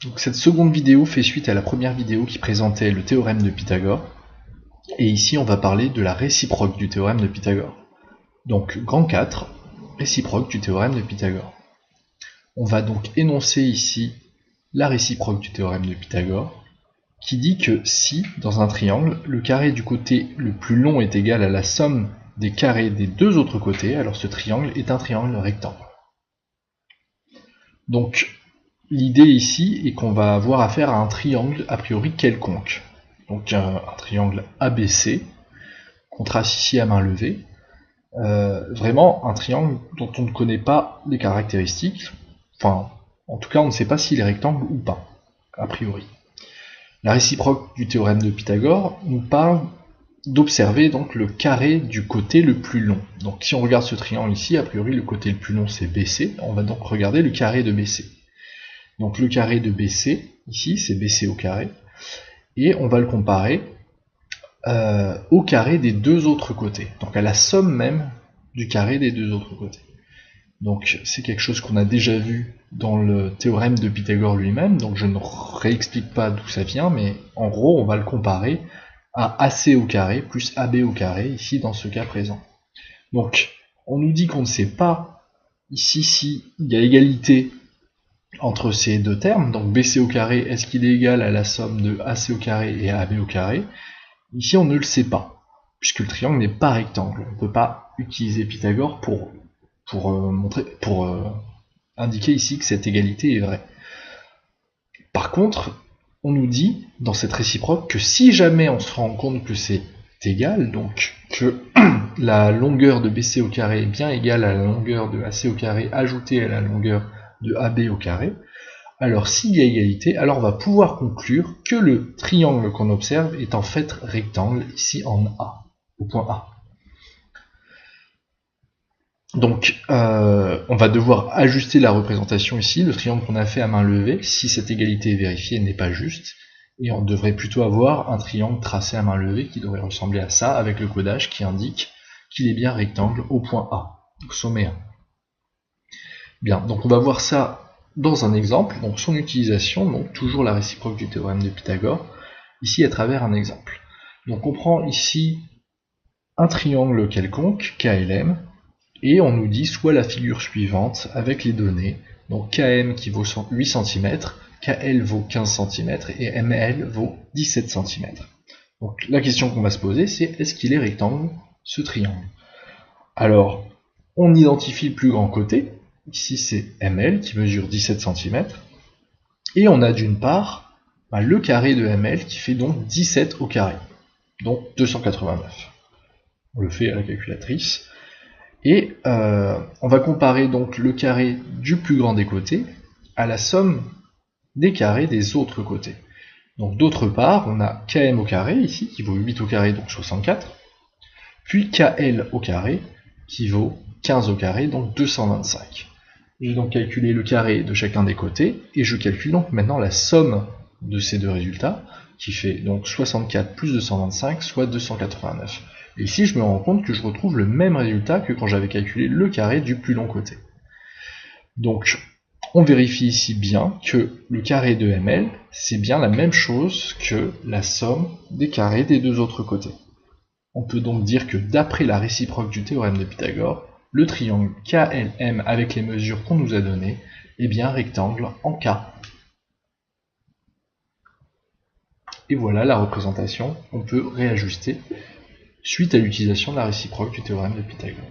Donc cette seconde vidéo fait suite à la première vidéo qui présentait le théorème de Pythagore. Et ici, on va parler de la réciproque du théorème de Pythagore. Donc, grand 4, réciproque du théorème de Pythagore. On va donc énoncer ici la réciproque du théorème de Pythagore, qui dit que si, dans un triangle, le carré du côté le plus long est égal à la somme des carrés des deux autres côtés, alors ce triangle est un triangle rectangle. Donc, l'idée ici est qu'on va avoir affaire à un triangle a priori quelconque. Donc un triangle ABC, qu'on trace ici à main levée. Vraiment un triangle dont on ne connaît pas les caractéristiques, enfin, en tout cas on ne sait pas s'il est rectangle ou pas, a priori. La réciproque du théorème de Pythagore nous parle d'observer donc le carré du côté le plus long. Donc si on regarde ce triangle ici, a priori le côté le plus long c'est BC, on va donc regarder le carré de BC. Donc le carré de BC, ici c'est BC au carré, et on va le comparer au carré des deux autres côtés, donc à la somme même du carré des deux autres côtés. Donc c'est quelque chose qu'on a déjà vu dans le théorème de Pythagore lui-même, donc je ne réexplique pas d'où ça vient, mais en gros on va le comparer à AC au carré plus AB au carré, ici dans ce cas présent. Donc on nous dit qu'on ne sait pas ici s'il y a égalité entre ces deux termes, donc BC au carré, est-ce qu'il est égal à la somme de AC au carré et AB au carré? Ici on ne le sait pas, puisque le triangle n'est pas rectangle. On ne peut pas utiliser Pythagore pour indiquer ici que cette égalité est vraie. Par contre, on nous dit dans cette réciproque que si jamais on se rend compte que c'est égal, donc que la longueur de BC au carré est bien égale à la longueur de AC au carré ajoutée à la longueur de AB au carré, alors s'il y a égalité, alors on va pouvoir conclure que le triangle qu'on observe est en fait rectangle, ici en A, au point A. Donc on va devoir ajuster la représentation ici, le triangle qu'on a fait à main levée, si cette égalité est vérifiée, n'est pas juste, et on devrait plutôt avoir un triangle tracé à main levée qui devrait ressembler à ça, avec le codage qui indique qu'il est bien rectangle au point A, au sommet 1. Bien, donc on va voir ça dans un exemple, donc son utilisation, donc toujours la réciproque du théorème de Pythagore, ici à travers un exemple. Donc on prend ici un triangle quelconque, KLM, et on nous dit soit la figure suivante avec les données, donc KM qui vaut 8 cm, KL vaut 15 cm et ML vaut 17 cm. Donc la question qu'on va se poser c'est est-ce qu'il est rectangle ce triangle? Alors on identifie le plus grand côté, ici c'est ML qui mesure 17 cm, et on a d'une part le carré de ML qui fait donc 17 au carré, donc 289. On le fait à la calculatrice. Et on va comparer donc le carré du plus grand des côtés à la somme des carrés des autres côtés. Donc d'autre part, on a KM au carré ici, qui vaut 8 au carré, donc 64, puis KL au carré, qui vaut 15 au carré, donc 225. J'ai donc calculé le carré de chacun des côtés, et je calcule donc maintenant la somme de ces deux résultats, qui fait donc 64 plus 225, soit 289. Et ici, je me rends compte que je retrouve le même résultat que quand j'avais calculé le carré du plus long côté. Donc, on vérifie ici bien que le carré de ML, c'est bien la même chose que la somme des carrés des deux autres côtés. On peut donc dire que d'après la réciproque du théorème de Pythagore, le triangle KLM avec les mesures qu'on nous a données est bien rectangle en K. Et voilà la représentation, on peut réajuster suite à l'utilisation de la réciproque du théorème de Pythagore.